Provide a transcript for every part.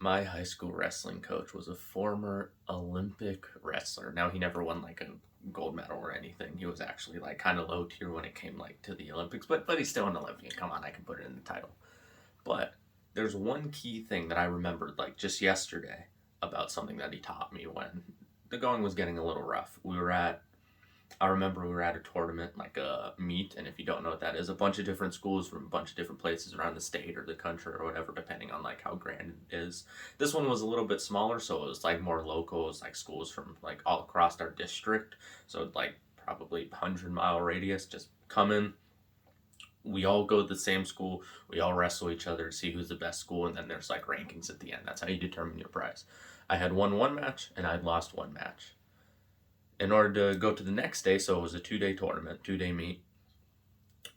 My high school wrestling coach was a former Olympic wrestler. Now he never won like a gold medal or anything. He was actually like kind of low tier when it came like to the Olympics, but he's still an Olympian. Come on, I can put it in the title. But there's one key thing that I remembered like just yesterday about something that he taught me when the going was getting a little rough. I remember we were at a tournament, like a meet, and if you don't know what that is, a bunch of different schools from a bunch of different places around the state or the country or whatever, depending on like how grand it is. This one was a little bit smaller, so it was like more local. It was like schools from like all across our district, so like probably 100-mile radius. Just come in. We all go to the same school. We all wrestle each other to see who's the best school, and then there's like rankings at the end. That's how you determine your prize. I had won one match, and I'd lost one match in order to go to the next day. So it was a 2-day tournament, 2-day meet.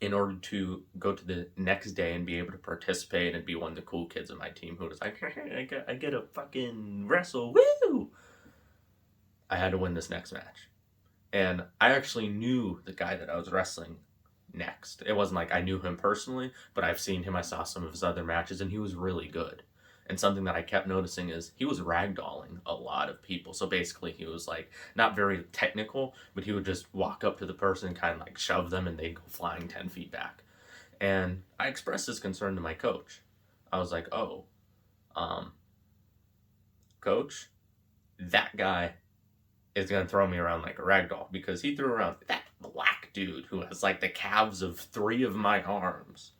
In order to go to the next day and be able to participate and be one of the cool kids of my team who was like, hey, I get a fucking wrestle, woo! I had to win this next match. And I actually knew the guy that I was wrestling next. It wasn't like I knew him personally, but I've seen him. I saw some of his other matches, and he was really good. And something that I kept noticing is he was ragdolling a lot of people. So basically, he was like not very technical, but he would just walk up to the person and kind of like shove them, and they'd go flying 10 feet back. And I expressed this concern to my coach. I was like, "Oh, um, coach, that guy is gonna throw me around like a ragdoll because he threw around that black dude who has like the calves of 3 of my arms,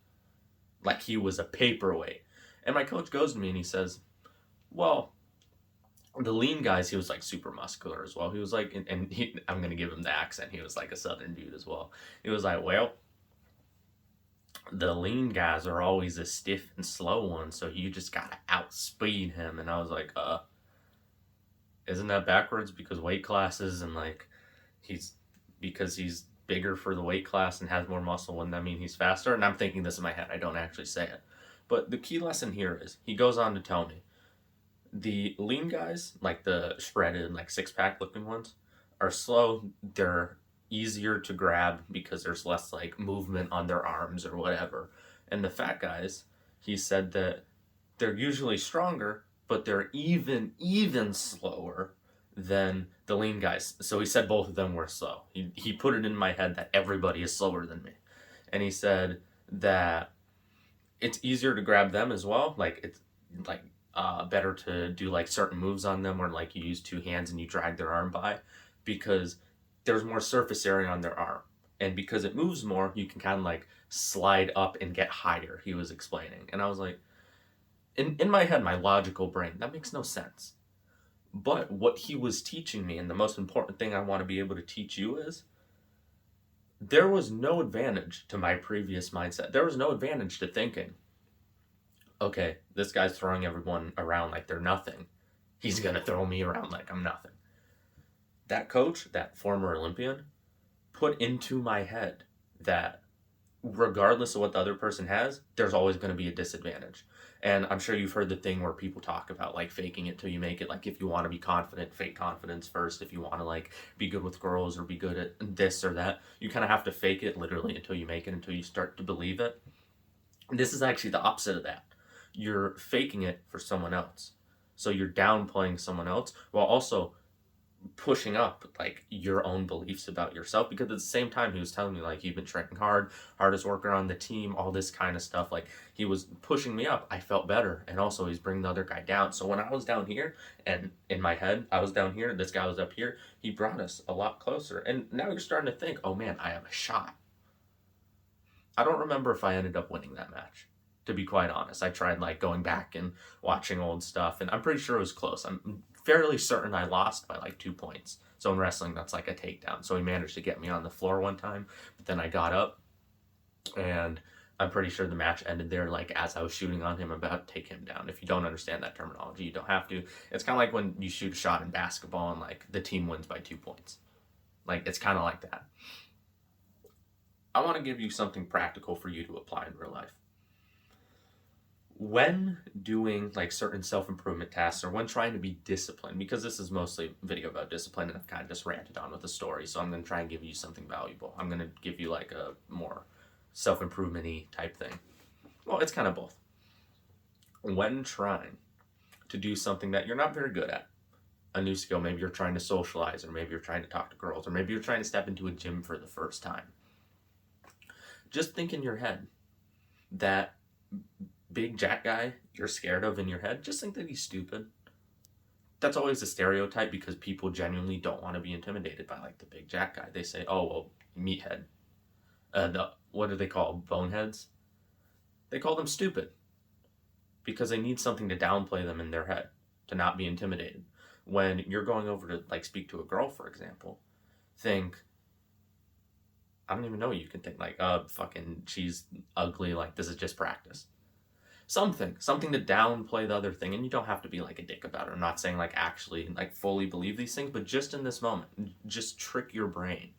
like he was a paperweight." And my coach goes to me and he says, well, the lean guys, he was like super muscular as well. He was like, I'm going to give him the accent. He was like a southern dude as well. He was like, well, the lean guys are always the stiff and slow ones, so you just got to outspeed him. And I was like, isn't that backwards? Because weight classes and like, because he's bigger for the weight class and has more muscle, wouldn't that mean he's faster? And I'm thinking this in my head. I don't actually say it. But the key lesson here is he goes on to tell me the lean guys, like the shredded, like 6-pack looking ones, are slow. They're easier to grab because there's less like movement on their arms or whatever. And the fat guys, he said that they're usually stronger, but they're even slower than the lean guys. So he said both of them were slow. He put it in my head that everybody is slower than me. And he said that it's easier to grab them as well. Like it's like better to do like certain moves on them where like you use 2 hands and you drag their arm by because there's more surface area on their arm. And because it moves more, you can kind of like slide up and get higher, he was explaining. And I was like, in my head, my logical brain, that makes no sense. But what he was teaching me, and the most important thing I want to be able to teach you is there was no advantage to my previous mindset. There was no advantage to thinking, okay, this guy's throwing everyone around like they're nothing. He's going to throw me around like I'm nothing. That coach, that former Olympian, put into my head that regardless of what the other person has, there's always going to be a disadvantage. And I'm sure you've heard the thing where people talk about like faking it till you make it. Like if you want to be confident, fake confidence first. If you want to like be good with girls or be good at this or that, you kind of have to fake it literally until you make it, until you start to believe it. This is actually the opposite of that. You're faking it for someone else. So you're downplaying someone else while also pushing up like your own beliefs about yourself, because at the same time he was telling me like you've been training hard, hardest worker on the team, all this kind of stuff. Like he was pushing me up. I felt better, and also he's bringing the other guy down. So when I was down here and in my head I was down here, this guy was up here, he brought us a lot closer. And now you're starting to think, oh man, I have a shot. I don't remember if I ended up winning that match, to be quite honest. I tried like going back and watching old stuff, and I'm pretty sure it was close. I'm fairly certain I lost by like 2 points. So in wrestling, that's like a takedown. So he managed to get me on the floor one time, but then I got up, and I'm pretty sure the match ended there. Like as I was shooting on him, about to take him down. If you don't understand that terminology, you don't have to. It's kind of like when you shoot a shot in basketball and like the team wins by 2 points. Like it's kind of like that. I want to give you something practical for you to apply in real life. When doing like certain self-improvement tasks or when trying to be disciplined, because this is mostly a video about discipline and I've kind of just ranted on with a story, so I'm going to try and give you something valuable. I'm going to give you like a more self-improvement-y type thing. Well, it's kind of both. When trying to do something that you're not very good at. A new skill, maybe you're trying to socialize, or maybe you're trying to talk to girls, or maybe you're trying to step into a gym for the first time. Just think in your head that big jack guy you're scared of in your head, just think that he's stupid. That's always a stereotype because people genuinely don't want to be intimidated by like the big jack guy. They say, oh, well, meathead. What do they call boneheads? They call them stupid because they need something to downplay them in their head to not be intimidated. When you're going over to like speak to a girl, for example, think, I don't even know, you can think like, fucking, she's ugly, like this is just practice. Something to downplay the other thing, and you don't have to be like a dick about it. I'm not saying like actually like fully believe these things, but just in this moment, just trick your brain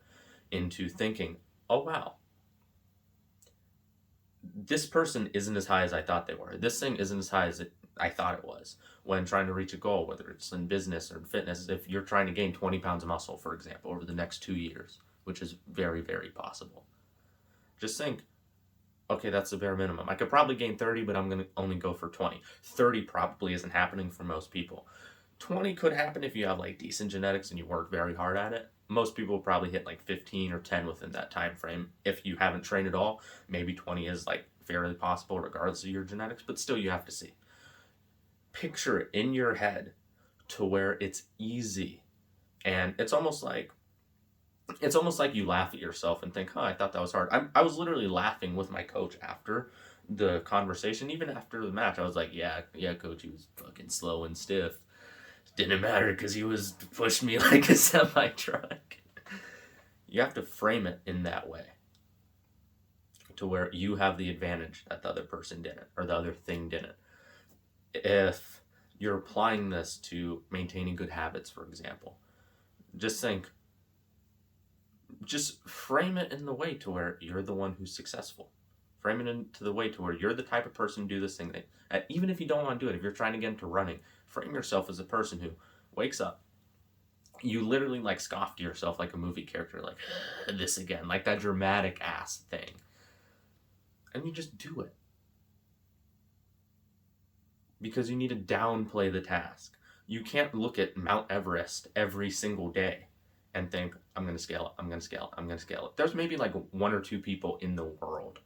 into thinking, oh wow, this person isn't as high as I thought they were. This thing isn't as high as I thought it was. When trying to reach a goal, whether it's in business or in fitness, if you're trying to gain 20 pounds of muscle, for example, over the next 2 years, which is very, very possible, just think, okay, that's the bare minimum. I could probably gain 30, but I'm going to only go for 20. 30 probably isn't happening for most people. 20 could happen if you have like decent genetics and you work very hard at it. Most people will probably hit like 15 or 10 within that time frame. If you haven't trained at all, maybe 20 is like fairly possible regardless of your genetics, but still you have to see. Picture it in your head to where it's easy. And it's almost like you laugh at yourself and think, I thought that was hard. I was literally laughing with my coach after the conversation, even after the match. I was like, yeah, coach, he was fucking slow and stiff. Didn't matter because he was pushing me like a semi-truck. You have to frame it in that way to where you have the advantage that the other person didn't, or the other thing didn't. If you're applying this to maintaining good habits, for example, just frame it in the way to where you're the one who's successful. Frame it into the way to where you're the type of person to do this thing. Even if you don't want to do it, if you're trying to get into running, frame yourself as a person who wakes up. You literally like scoff to yourself like a movie character, like this again, like that dramatic ass thing. And you just do it. Because you need to downplay the task. You can't look at Mount Everest every single day and think, I'm going to scale it, I'm going to scale it, I'm going to scale it. There's maybe like 1 or 2 people in the world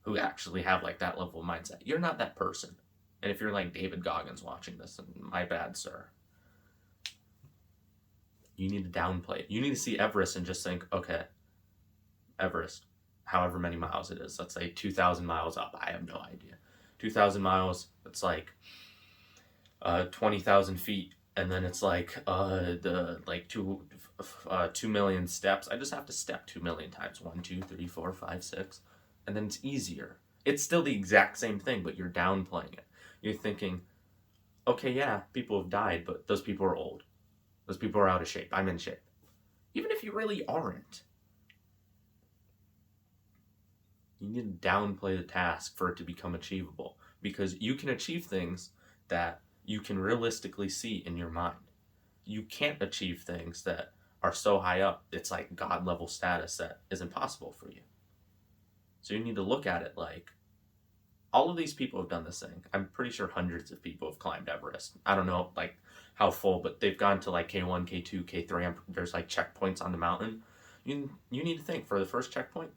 who actually have like that level of mindset. You're not that person. And if you're like David Goggins watching this, then my bad, sir. You need to downplay it. You need to see Everest and just think, okay, Everest, however many miles it is, let's say 2,000 miles up. I have no idea. 2,000 miles, it's like 20,000 feet. And then it's like 2 million steps. I just have to step 2 million times. 1, 2, 3, 4, 5, 6. And then it's easier. It's still the exact same thing, but you're downplaying it. You're thinking, okay, yeah, people have died, but those people are old. Those people are out of shape. I'm in shape. Even if you really aren't. You need to downplay the task for it to become achievable. Because you can achieve things that you can realistically see in your mind. You can't achieve things that are so high up, it's like God level status that is impossible for you. So you need to look at it like, all of these people have done this thing. I'm pretty sure hundreds of people have climbed Everest. I don't know like how full, but they've gone to like K1, K2, K3. There's like checkpoints on the mountain. You need to think, for the first checkpoint,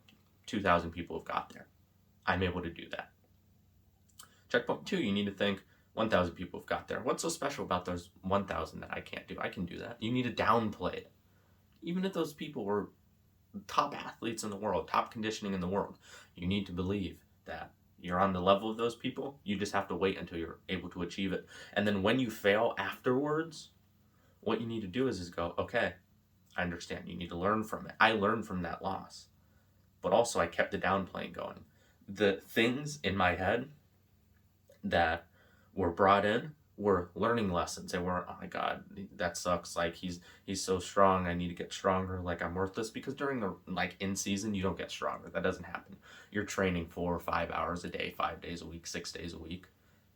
2,000 people have got there. I'm able to do that. Checkpoint 2, you need to think, 1,000 people have got there. What's so special about those 1,000 that I can't do? I can do that. You need to downplay it. Even if those people were top athletes in the world, top conditioning in the world, you need to believe that you're on the level of those people. You just have to wait until you're able to achieve it. And then when you fail afterwards, what you need to do is go, okay, I understand. You need to learn from it. I learned from that loss. But also I kept the downplaying going. The things in my head that were brought in were learning lessons. They weren't, oh my God, that sucks. Like he's so strong. I need to get stronger. Like I'm worthless. Because during the like in season, you don't get stronger. That doesn't happen. You're training 4 or 5 hours a day, 5 days a week, 6 days a week.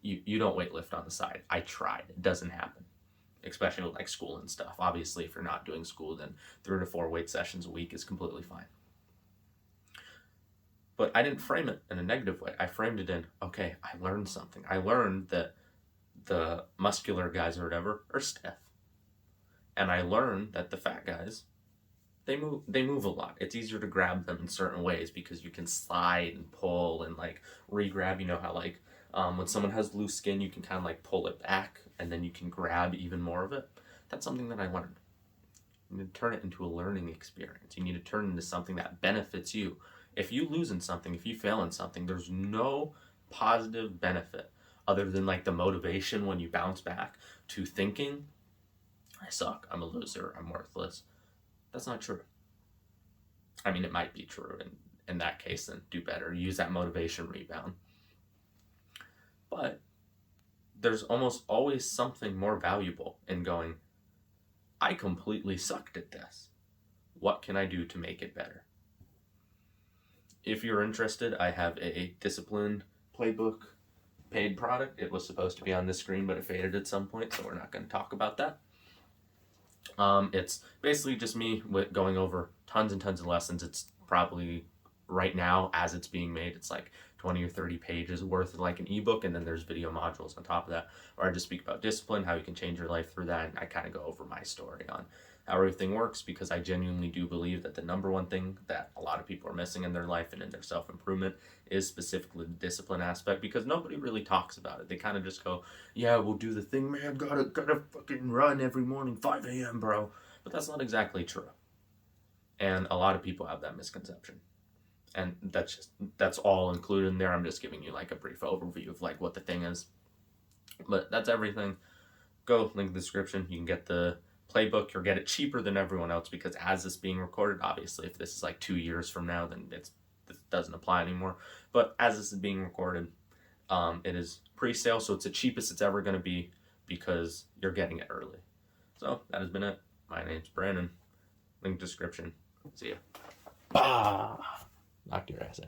You don't weightlift on the side. I tried. It doesn't happen. Especially with like school and stuff. Obviously, if you're not doing school, then 3 to 4 weight sessions a week is completely fine. But I didn't frame it in a negative way. I framed it in, okay, I learned something. I learned that the muscular guys or whatever are stiff. And I learned that the fat guys, they move a lot. It's easier to grab them in certain ways because you can slide and pull and like re-grab. You know how like when someone has loose skin, you can kind of like pull it back and then you can grab even more of it. That's something that I learned. You need to turn it into a learning experience. You need to turn it into something that benefits you. If you lose in something, if you fail in something, there's no positive benefit other than like the motivation when you bounce back to thinking, I suck, I'm a loser, I'm worthless. That's not true. I mean, it might be true, and in that case, then do better. Use that motivation rebound. But there's almost always something more valuable in going, I completely sucked at this. What can I do to make it better? If you're interested, I have a discipline playbook paid product. It was supposed to be on this screen, but it faded at some point, so we're not going to talk about that. It's basically just me going over tons and tons of lessons. It's probably right now, as it's being made, it's like 20 or 30 pages worth of like an ebook, and then there's video modules on top of that where I just speak about discipline, how you can change your life through that, and I kind of go over my story on how everything works, because I genuinely do believe that the number one thing that a lot of people are missing in their life and in their self-improvement is specifically the discipline aspect, because nobody really talks about it. They kind of just go, yeah, we'll do the thing, man, gotta fucking run every morning, 5 a.m., bro. But that's not exactly true. And a lot of people have that misconception. And that's all included in there. I'm just giving you like a brief overview of like what the thing is. But that's everything. Go, link in the description. You can get the playbook. You'll get it cheaper than everyone else, because as it's being recorded, obviously if this is like 2 years from now, then it doesn't apply anymore. But as this is being recorded, it is pre-sale, so it's the cheapest it's ever going to be because you're getting it early. So that has been it. My name's Brandon. Link description. See ya. Knocked your ass out.